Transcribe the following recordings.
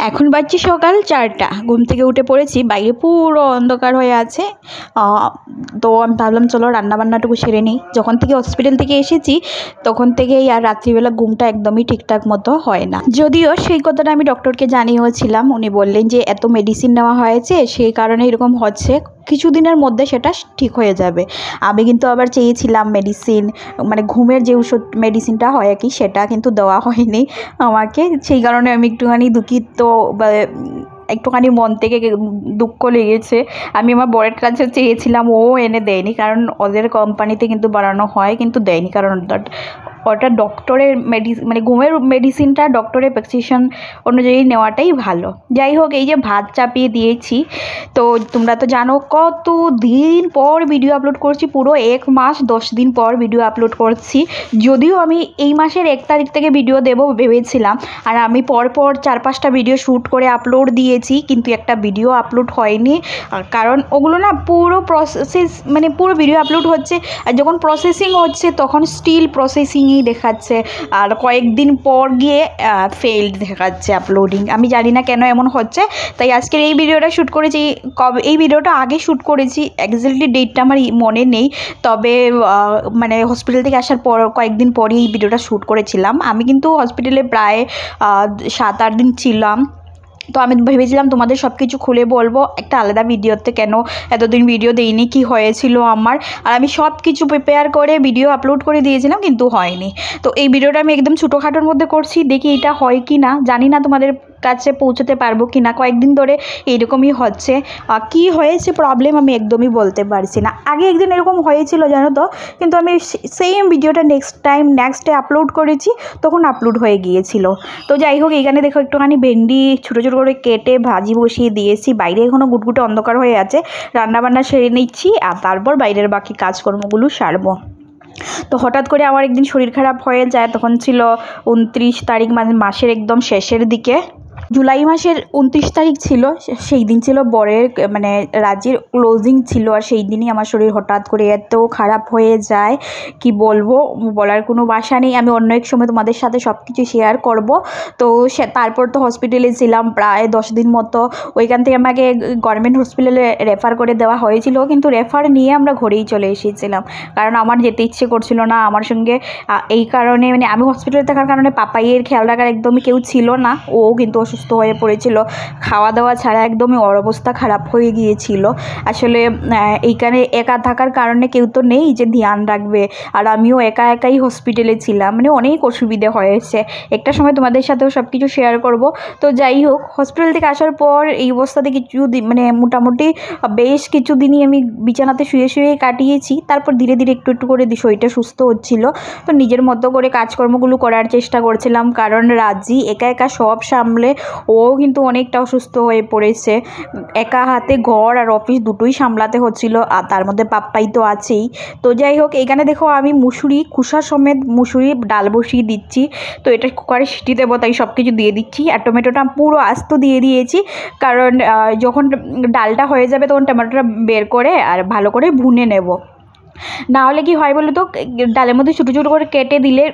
এখন বাজছে সকাল 4টা। ঘুম থেকে উঠে পড়েছি, বাইরে পুরো অন্ধকার হয়ে আছে। তো আমি ভাবলাম চলো রান্নাবান্নাটুকু সেরে নিই। যখন থেকে হসপিটাল থেকে এসেছি তখন থেকেই আর রাত্রিবেলা ঘুমটা একদমই ঠিকঠাক মতো হয় না। যদিও সেই কথাটা আমি ডক্টরকে জানিয়েওছিলাম, উনি বললেন যে এত মেডিসিন নেওয়া হয়েছে সেই কারণে এরকম হচ্ছে, কিছুদিনের মধ্যে সেটা ঠিক হয়ে যাবে। আমি কিন্তু আবার চেয়েছিলাম মেডিসিন, মানে ঘুমের যে ওষুধ মেডিসিনটা হয় আর কি, সেটা কিন্তু দেওয়া হয়নি আমাকে। সেই কারণে আমি একটুখানি দুঃখিত, একটুখানি মন থেকে দুঃখ লেগেছে। আমি আমার বরের কাছে চেয়েছিলাম, ও এনে দেয়নি, কারণ ওদের কোম্পানিতে কিন্তু বানানো হয়, কিন্তু দেয়নি, কারণ ওটা ডক্টরের মানে ঘুমের মেডিসিনটা ডক্টরের প্রেসক্রিপশন অনুযায়ী নেওয়াটাই ভালো। যাই হোক, এই যে ভাত চাপিয়ে দিয়েছি, তো তোমরা তো জানো কত দিন পর ভিডিও আপলোড করছি, পুরো 1 মাস 10 দিন পর ভিডিও আপলোড করছি। যদিও আমি এই মাসের 1 তারিখ থেকে ভিডিও দেবো ভেবেছিলাম, আর আমি পরপর 4-5টা ভিডিও শ্যুট করে আপলোড দিয়েছি, কিন্তু একটা ভিডিও আপলোড হয়নি, কারণ ওগুলো না পুরো প্রসেস, মানে পুরো ভিডিও আপলোড হচ্ছে আর যখন প্রসেসিং হচ্ছে তখন স্টিল প্রসেসিংই দেখাচ্ছে, আর কয়েকদিন পর গিয়ে ফেইল্ড দেখাচ্ছে আপলোডিং। আমি জানি না কেন এমন হচ্ছে। তাই আজকের এই ভিডিওটা শ্যুট করেছি, এই ভিডিওটা আগে শ্যুট করেছি, এক্স্যাক্টলি ডেটটা আমার মনে নেই, তবে মানে হসপিটাল থেকে আসার পর কয়েকদিন পরই এই ভিডিওটা শ্যুট করেছিলাম। আমি কিন্তু হসপিটালে প্রায় 7-8 দিন ছিলাম, তো আমি ভেবেছিলাম তোমাদের সব কিছু খুলে বলবো একটা আলাদা ভিডিওতে, কেন এতদিন ভিডিও দেইনি, কি হয়েছিল আমার। আর আমি সব কিছু প্রিপেয়ার করে ভিডিও আপলোড করে দিয়েছিলাম, কিন্তু হয়নি। তো এই ভিডিওটা আমি একদম ছোটোখাটোর মধ্যে করছি, দেখি এটা হয় কি না, জানি না তোমাদের কাছে পৌঁছতে পারবো কি না। কয়েকদিন ধরে এরকমই হচ্ছে, কি হয়েছে প্রবলেম আমি একদমই বলতে পারছি না। আগে একদিন এরকম হয়েছিল জানো তো, কিন্তু আমি সেম ভিডিওটা নেক্সট ডে আপলোড করেছি, তখন আপলোড হয়ে গিয়েছিল। তো যাই হোক, এইখানে দেখো একটুখানি ভেন্ডি ছোটো ছোটো করে কেটে ভাজি বসিয়ে দিয়েছি। বাইরে এখনও গুটগুটে অন্ধকার হয়ে আছে, রান্নাবান্না সেরে নিচ্ছি আর তারপর বাইরের বাকি কাজকর্মগুলো সারবো। তো হঠাৎ করে আমার একদিন শরীর খারাপ হয়ে যায়, তখন ছিল 29 তারিখ, মানে মাসের একদম শেষের দিকে, জুলাই মাসের 29 তারিখ ছিল। সেই দিন ছিল বরের মানে রাজ্যের ক্লোজিং ছিল, আর সেই দিনই আমার শরীর হঠাৎ করে এত খারাপ হয়ে যায়, কি বলবো, বলার কোনো ভাষা নেই। আমি অন্য এক সময় তোমাদের সাথে সব কিছু শেয়ার করব। তো তারপর তো হসপিটালে ছিলাম প্রায় 10 দিন মতো। ওইখান থেকে আমাকে গভর্নমেন্ট হসপিটালে রেফার করে দেওয়া হয়েছিল, কিন্তু রেফার নিয়ে আমরা ঘরেই চলে এসেছিলাম, কারণ আমার যেতে ইচ্ছে করছিল না আমার সঙ্গে। এই কারণে, মানে আমি হসপিটালে থাকার কারণে পাপাইয়ের খেয়াল রাখার একদমই কেউ ছিল না, ও কিন্তু অসুস্থ হয়ে পড়েছিল, খাওয়া দাওয়া ছাড়া একদমই ওর অবস্থা খারাপ হয়ে গিয়েছিল। আসলে এইখানে একা থাকার কারণে কেউ তো নেই যে ধ্যান রাখবে, আর আমিও একা একাই হসপিটালে ছিলাম, মানে অনেক অসুবিধে হয়েছে। একটা সময় তোমাদের সাথেও সব কিছু শেয়ার করব। তো যাই হোক, হসপিটাল থেকে আসার পর এই অবস্থাতে মানে মোটামুটি বেশ কিছুদিনই আমি বিছানাতে শুয়ে শুয়ে কাটিয়েছি। তারপর ধীরে ধীরে একটু একটু করে শরীরটা সুস্থ হচ্ছিল, তো নিজের মতো করে কাজকর্মগুলো করার চেষ্টা করছিলাম, কারণ রাজি একা একা সব সামলে ও কিন্তু অনেকটা অসুস্থ হয়ে পড়েছে। একা হাতে ঘর আর অফিস দুটোই সামলাতে হচ্ছিল, আর তার মধ্যে পাপ্পাই তো আছেই। তো যাই হোক, এখানে দেখো আমি খোসা সমেত মুসুরি ডাল বসিয়ে দিচ্ছি। তো এটা কুকারে সিটি দেবো, তাই সব কিছু দিয়ে দিচ্ছি, আর টমেটোটা পুরো আস্ত দিয়ে দিয়েছি, কারণ যখন ডালটা হয়ে যাবে তখন টমেটোটা বের করে আর ভালো করে ভুনে নেব। না হলে কি হয় বলো তো, ডালের মধ্যে ছোটো ছোটো করে কেটে দিলে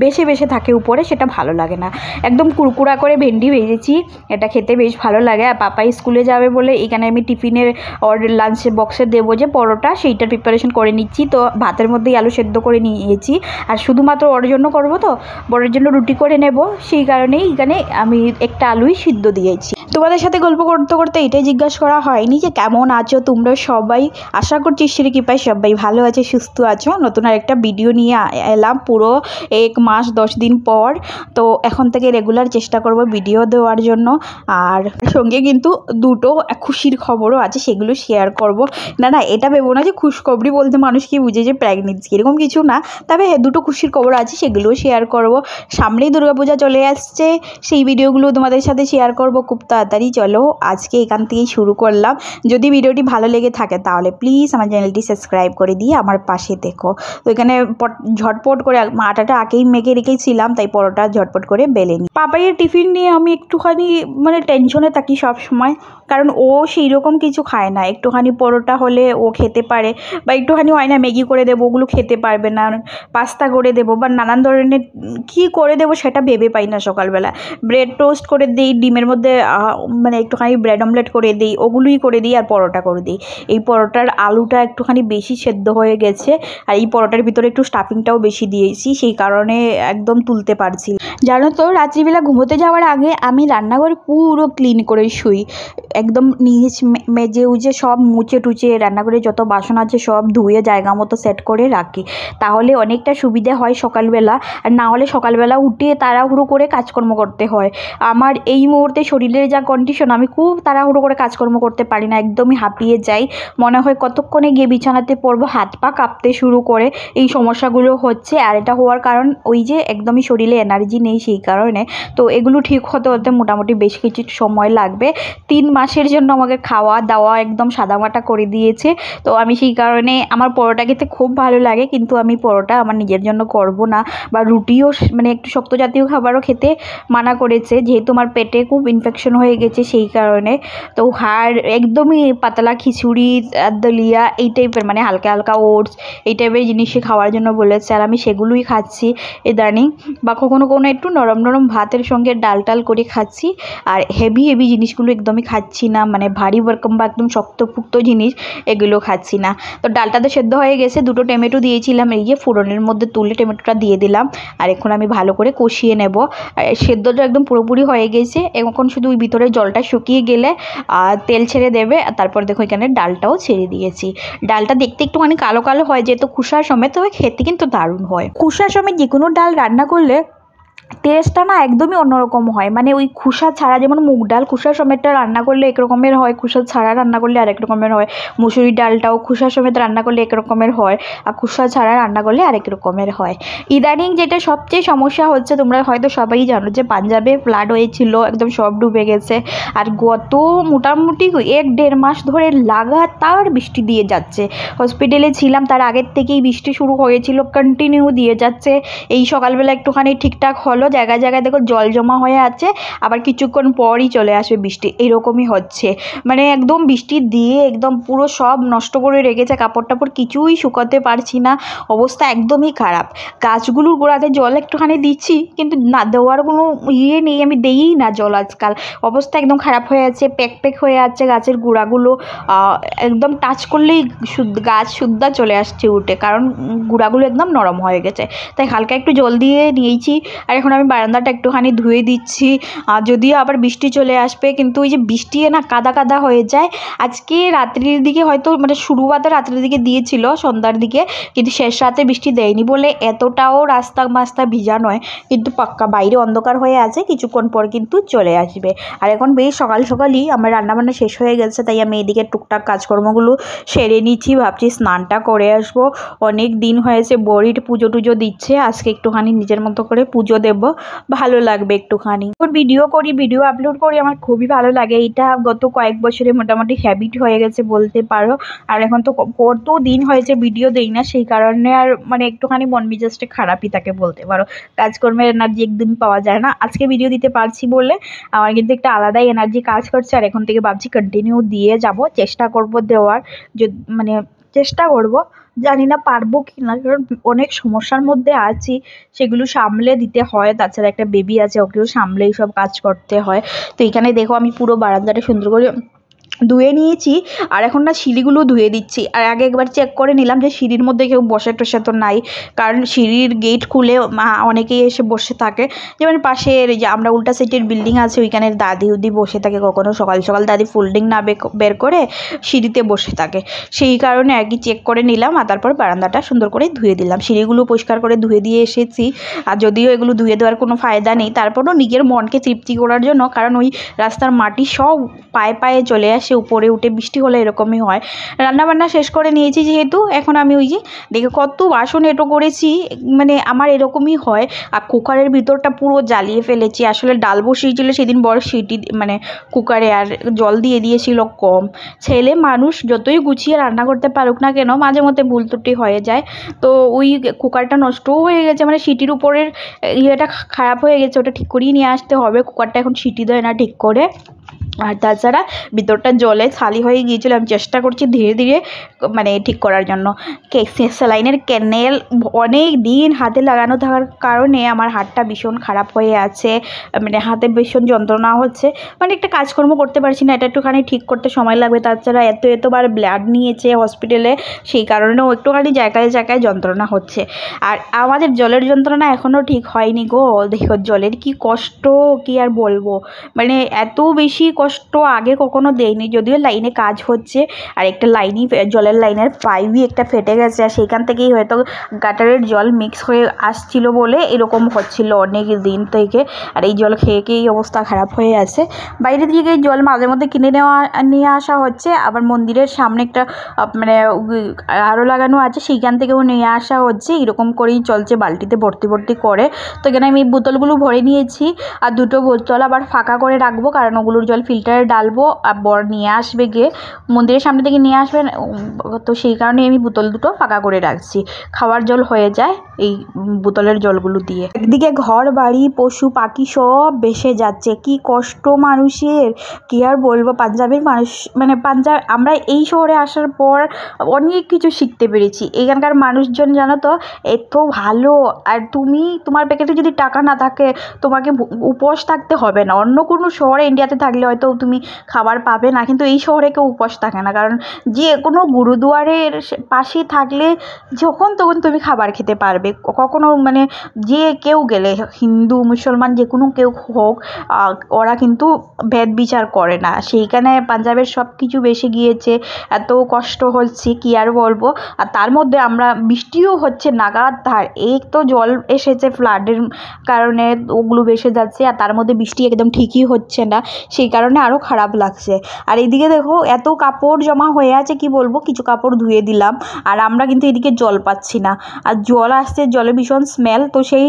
বেশি বেশি থাকে উপরে, সেটা ভালো লাগে না। একদম কুড়কুড়া করে ভেন্ডি ভেজেছি, এটা খেতে বেশ ভালো লাগে। আর পাপাই স্কুলে যাবে বলে এখানে আমি টিফিনের ওর লাঞ্চ বক্সে দেবো যে পরোটা, সেইটার প্রিপারেশন করে নিচ্ছি। তো ভাতের মধ্যেই আলু সেদ্ধ করে নিয়েছি, আর শুধুমাত্র ওর জন্য করবো, তো বড়ের জন্য রুটি করে নেব, সেই কারণেই এখানে আমি একটা আলুই সিদ্ধ দিয়েছি। তোমাদের সাথে গল্প করতে করতে এটাই জিজ্ঞাসা করা হয়নি যে কেমন আছো তোমরা সবাই। আশা করছি ঈশ্বরের কৃপায় সবাই ভালো আছে, সুস্থ আছো। নতুন আর একটা ভিডিও নিয়ে এলাম পুরো 1 মাস 10 দিন পর। তো এখন থেকে রেগুলার চেষ্টা করব ভিডিও দেওয়ার জন্য, আর সঙ্গে কিন্তু দুটো খুশির খবরও আছে, সেগুলো শেয়ার করব। না এটা ভেবো না যে খুশখবরি বলতে মানুষ কি বুঝে যে প্রেগনেন্সি, এরকম কিছু না। তবে দুটো খুশির খবর আছে, সেগুলোও শেয়ার করব। সামনেই দুর্গাপূজা চলে আসছে, সেই ভিডিওগুলো তোমাদের সাথে শেয়ার করব খুব তাড়াতাড়ি। তাড়াতাড়ি চলো আজকে এখান থেকেই শুরু করলাম। যদি ভিডিওটি ভালো লেগে থাকে তাহলে প্লিজ আমার চ্যানেলটি সাবস্ক্রাইব করে দিয়ে আমার পাশে দেখো। তো এখানে ঝটপট করে আটাটা আগেই মেখে রেখেছিলাম, তাই পরোটা ঝটপট করে বেলে নিই। পাপাইয়ের টিফিন নিয়ে আমি একটুখানি মানে টেনশনে থাকি সব সময়, কারণ ও সেই রকম কিছু খায় না। একটুখানি পরোটা হলে ও খেতে পারে, বা একটুখানি হয় না ম্যাগি করে দেবো, ওগুলো খেতে পারবে না। পাস্তা করে দেবো বা নানান ধরনের কী করে দেবো সেটা ভেবে পাই না। সকালবেলা ব্রেড টোস্ট করে দিই, ডিমের মধ্যে মানে একটুখানি ব্রেড অমলেট করে দিই, ওগুলোই করে দিই, আর পরোটা করে দিই। এই পরোটার আলুটা একটুখানি বেশি সেদ্ধ হয়ে গেছে, আর এই পরোটার ভিতরে একটু স্টাফিংটাও বেশি দিয়েছি, সেই কারণে একদম তুলতে পারছি। জানো তো রাত্রিবেলা ঘুমোতে যাওয়ার আগে আমি রান্নাঘর পুরো ক্লিন করে শুই, একদম নিচ মেজে উজে সব মুছে টুচে রান্নাঘরে যত বাসন আছে সব ধুয়ে জায়গা মতো সেট করে রাখি, তাহলে অনেকটা সুবিধা হয় সকালবেলা। আর না হলে সকালবেলা উঠে তাড়াহুড়ো করে কাজকর্ম করতে হয়। আমার এই মুহূর্তে শরীরের যা কন্ডিশন, আমি খুব তাড়াহুড়ো করে কাজকর্ম করতে পারি না, একদমই হাঁপিয়ে যাই। মনে হয় কতক্ষণে গিয়ে বিছানাতে পড়বো, হাত পা কাঁপতে শুরু করে। এই সমস্যাগুলো হচ্ছে, আর এটা হওয়ার কারণ ওই যে একদমই শরীরে এনার্জি নেই, সেই কারণে। তো এগুলো ঠিক হতে হতে মোটামুটি বেশ কিছু সময় লাগবে। 3 মাসের জন্য আমাকে খাওয়া দাওয়া একদম সাদামাটা করে দিয়েছে। তো আমি সেই কারণে আমার পরোটা খেতে খুব ভালো লাগে, কিন্তু আমি পরোটা আমার নিজের জন্য করব না, বা রুটিও মানে একটু শক্ত জাতীয় খাবারও খেতে মানা করেছে, যেহেতু আমার পেটে খুব ইনফেকশন হয়ে গেছে সেই কারণে। তো একদমই পাতলা খিচুড়ি, দলিয়া এই টাইপের, মানে হালকা হালকা ওটস এই টাইপের জিনিসই খাওয়ার জন্য বলেছে, আর আমি সেগুলোই খাচ্ছি ইদানিং। বা কখনো একটু নরম নরম ভাতের সঙ্গে ডাল টাল করে খাচ্ছি, আর হেভি জিনিসগুলো একদমই খাচ্ছি না, মানে ভারী রকম বা একদম শক্তপুক্ত জিনিস এগুলো খাচ্ছি না। তো ডালটা তো সেদ্ধ হয়ে গেছে, 2টো টমেটো দিয়েছিলাম, এই যে ফোড়নের মধ্যে তুলে টমেটোটা দিয়ে দিলাম, আর এখন আমি ভালো করে কষিয়ে নেব। সেদ্ধটা একদম পুরোপুরি হয়ে গেছে, এখন শুধু ওই ভিতরে জলটা শুকিয়ে গেলে তেল ছেড়ে দেবে। আর তারপর দেখো এখানে ডালটাও ছেড়ে দিয়েছি। ডালটা দেখতে একটুখানি কালো কালো হয় যেহেতু খোসার সমেত, তবে খেতে কিন্তু দারুণ হয়। খোসার সমেত যে কোনো ডাল রান্না করলে টেস্টটা না একদমই অন্যরকম হয়, মানে ওই খোসা ছাড়া, যেমন মুগ ডাল খোসা সমেতটা রান্না করলে এক রকমের হয়, খোসা ছাড়া রান্না করলে আরেক রকমের হয়। মুসুরি ডালটাও খোসা সমেত রান্না করলে এক রকমের হয়, আর খোসা ছাড়া রান্না করলে আরেক রকমের হয়। ইদানিং যেটা সবচেয়ে সমস্যা হচ্ছে, তোমরা হয়তো সবাই জানো যে পাঞ্জাবে ফ্লাড হয়েছিল, একদম সব ডুবে গেছে। আর গত মোটামুটি 1-1.5 মাস ধরে লাগাতার বৃষ্টি দিয়ে যাচ্ছে। হসপিটালে ছিলাম তার আগের থেকেই বৃষ্টি শুরু হয়েছিল, কন্টিনিউ দিয়ে যাচ্ছে। এই সকালবেলা একটুখানি ঠিকঠাক হলো, জায়গায় জায়গায় দেখো জল জমা হয়ে আছে, আবার কিছুক্ষণ পরই চলে আসবে বৃষ্টি, এইরকমই হচ্ছে। মানে একদম বৃষ্টি দিয়ে একদম পুরো সব নষ্ট করে রেখেছে, কাপড় টাপড় কিছুই শুকাতে পারছি না, অবস্থা একদমই খারাপ। গাছগুলোর গোড়াতে জল একটুখানি দিচ্ছি, কিন্তু না দেওয়ার কোনো ইয়ে নেই, আমি দেইই না জল আজকাল। অবস্থা একদম খারাপ হয়ে আছে, প্যাক হয়ে আছে গাছের গোড়াগুলো, একদম টাচ করলেই গাছ শুদ্ধা চলে আসছে উঠে, কারণ গোড়াগুলো একদম নরম হয়ে গেছে। তাই হালকা একটু জল দিয়ে নিয়েছি, আর এখন আমি বারান্দাটা একটুখানি ধুয়ে দিচ্ছি। যদিও আবার বৃষ্টি চলে আসবে, কিন্তু ওই যে বৃষ্টি না কাদা কাদা হয়ে যায়। আজকে রাত্রির দিকে হয়তো মানে শুরুতে রাত্রির দিকে দিয়েছিল সন্ধ্যার দিকে, কিন্তু শেষ রাতে বৃষ্টি দেয়নি বলে এতটাও রাস্তা মাস্তা ভিজা নয়, কিন্তু পাক্কা বাইরে অন্ধকার হয়ে আছে, কিছুক্ষণ পর কিন্তু চলে আসবে। আর এখন বেশ সকাল সকালই আমার রান্নাবান্না শেষ হয়ে গেছে, তাই আমি এদিকে টুকটাক কাজকর্মগুলো সেরে নিচ্ছি, ভাবছি স্নানটা করে আসবো। অনেক দিন হয়েছে, বড়ির পুজো টুজো দিচ্ছে, আজকে একটুখানি নিজের মতো করে পুজো দেব, ভালো লাগবে একটুখানি। ভিডিও আপলোড করি, আমার খুবই ভালো লাগে, এটা গত কয়েক বছরে মোটামুটি হ্যাবিট হয়ে গেছে বলতে পারো। আর এখন তো কত দিন হয়েছে ভিডিও দেই না, সেই কারণে আর মানে একটুখানি মন মেজাজটা খারাপই থাকে বলতে পারো, কাজকর্মের এনার্জি একদমই পাওয়া যায় না। আজকে ভিডিও দিতে পারছি বলে আমার কিন্তু একটা আলাদাই এনার্জি কাজ করছে, আর এখন থেকে ভাবছি কন্টিনিউ দিয়ে যাব, চেষ্টা করব দেওয়ার, মানে চেষ্টা করব, জানি না পারবো কি না, কারণ অনেক সমস্যার মধ্যে আছি, সেগুলো সামলে দিতে হয়। তাছাড়া একটা বেবি আছে, ওকেও সামলেই সব কাজ করতে হয়। তো এখানে দেখো আমি পুরো বারান্দাটা সুন্দর করে ধুয়ে নিয়েছি, আর এখন না সিঁড়িগুলো ধুয়ে দিচ্ছি। আর আগে একবার চেক করে নিলাম যে সিঁড়ির মধ্যে কেউ বসে টসে তো নাই, কারণ সিঁড়ির গেট খুলে অনেকেই এসে বসে থাকে। যেমন পাশের যে আমরা উল্টা সাইডের বিল্ডিং আছে, ওইখানের দাদি উদি বসে থাকে, কখনো সকাল সকাল দাদি ফোল্ডিং না বের করে সিঁড়িতে বসে থাকে, সেই কারণে আর কি চেক করে নিলাম। আর তারপর বারান্দাটা সুন্দর করে ধুয়ে দিলাম, সিঁড়িগুলো পরিষ্কার করে ধুয়ে দিয়ে এসেছি। আর যদিও এগুলো ধুয়ে দেওয়ার কোনো ফায়দা নেই, তারপরও নিজের মনকে তৃপ্তি করার জন্য, কারণ ওই রাস্তার মাটি সব পায়ে পায়ে চলে আসে, আসে উপরে উঠে, বৃষ্টি হলে এরকমই হয়। রান্নাবান্না শেষ করে নিয়েছি যেহেতু, এখন আমি ওই যে দেখে কত বাসন এঁটো করেছি, মানে আমার এরকমই হয়। আর কুকারের ভিতরটা পুরো জ্বালিয়ে ফেলেছি, আসলে ডাল বসিয়েছিল সেদিন বড় সিটি মানে কুকারে, আর জল দিয়ে দিয়েছিল কম। ছেলে মানুষ যতই গুছিয়ে রান্না করতে পারুক না কেন, মাঝে মধ্যে ভুল ত্রুটি হয়ে যায়। তো ওই কুকারটা নষ্টও হয়ে গেছে, মানে সিটির উপরের ইয়েটা খারাপ হয়ে গেছে, ওটা ঠিক করিয়ে নিয়ে আসতে হবে। কুকারটা এখন সিটি দেয় না ঠিক করে। আর তাছাড়া ভিতরটা জলে খালি হয়ে গিয়েছিল, আমি চেষ্টা করছি ধীরে ধীরে মানে ঠিক করার জন্য। স্যালাইনের ক্যানেল অনেক দিন হাতে লাগানো থাকার কারণে আমার হাতটা ভীষণ খারাপ হয়ে আছে, মানে হাতে ভীষণ যন্ত্রণা হচ্ছে, মানে একটা কাজকর্ম করতে পারছি না। এটা একটুখানি ঠিক করতে সময় লাগবে। তাছাড়া এতবার ব্লাড নিয়েছে হসপিটালে, সেই কারণেও একটুখানি জায়গায় জায়গায় যন্ত্রণা হচ্ছে। আর আমাদের জলের যন্ত্রণা এখনও ঠিক হয়নি গো। দেখো জলের কি কষ্ট, কি আর বলবো, মানে এত বেশি কষ্ট আগে কখনো দেয়নি। যদিও লাইনে কাজ হচ্ছে, আর একটা লাইনই জলের লাইনের পাইপই একটা ফেটে গেছে, আর সেইখান থেকেই হয়তো গাটারের জল মিক্স হয়ে আসছিল বলে এরকম হচ্ছিল অনেক দিন থেকে। আর এই জল খেয়ে খেয়ে এই অবস্থা খারাপ হয়ে আছে। বাইরে থেকে জল মাঝে মধ্যে কিনে নিয়ে আসা হচ্ছে, আবার মন্দিরের সামনে একটা মানে আরও লাগানো আছে, সেইখান থেকেও নিয়ে আসা হচ্ছে। এরকম করেই চলছে, বালতিতে ভর্তি ভর্তি করে। তো এখানে আমি বোতলগুলো ভরে নিয়েছি, আর দুটো বোতল আবার ফাঁকা করে রাখবো, কারণ ওগুলোর জল ফিল্টারে ডালবো, আর বর নিয়ে আসবে গিয়ে মন্দিরের সামনে থেকে নিয়ে আসবেন, তো সেই কারণে আমি বোতল দুটো ফাঁকা করে রাখছি। খাওয়ার জল হয়ে যায় এই বোতলের জলগুলো দিয়ে। একদিকে ঘর বাড়ি পশু পাখি সব ভেসে যাচ্ছে, কি কষ্ট মানুষের, কি আর বলবো। পাঞ্জাবের মানুষ মানে আমরা এই শহরে আসার পর অনেক কিছু শিখতে পেরেছি। এখানকার মানুষজন জানো তো এত ভালো। আর তোমার প্যাকেটে যদি টাকা না থাকে তোমাকে উপোস থাকতে হবে না। অন্য কোনো শহরে ইন্ডিয়াতে থাকলে হয়তো তুমি খাবার পাবে না, কিন্তু এই শহরে কেউ উপোস থাকে না, কারণ যে কোনো গুরুদুয়ারের পাশে থাকলে যখন তখন তুমি খাবার খেতে পারবে। কখনো মানে যে কেউ গেলে, হিন্দু মুসলমান যে কোনো কেউ হোক, ওরা কিন্তু ভেদ বিচার করে না। সেইখানে পাঞ্জাবের সব কিছু বেশি গিয়েছে, এত কষ্ট হচ্ছে কি আর বলবো। আর তার মধ্যে আমরা বৃষ্টিও হচ্ছে নাগাতার, এই তো জল এসেছে ফ্লাডের কারণে, ওগুলো ভেসে যাচ্ছে, আর তার মধ্যে বৃষ্টি একদম ঠিকই হচ্ছে না, সেই কারণে আরও খারাপ লাগছে। আর এইদিকে দেখো এত কাপড় জমা হয়ে আছে, কি বলবো, কিছু কাপড় ধুয়ে দিলাম। আর আমরা কিন্তু এদিকে জল পাচ্ছি না, আর জল আসছে, জলে ভীষণ স্মেল। তো সেই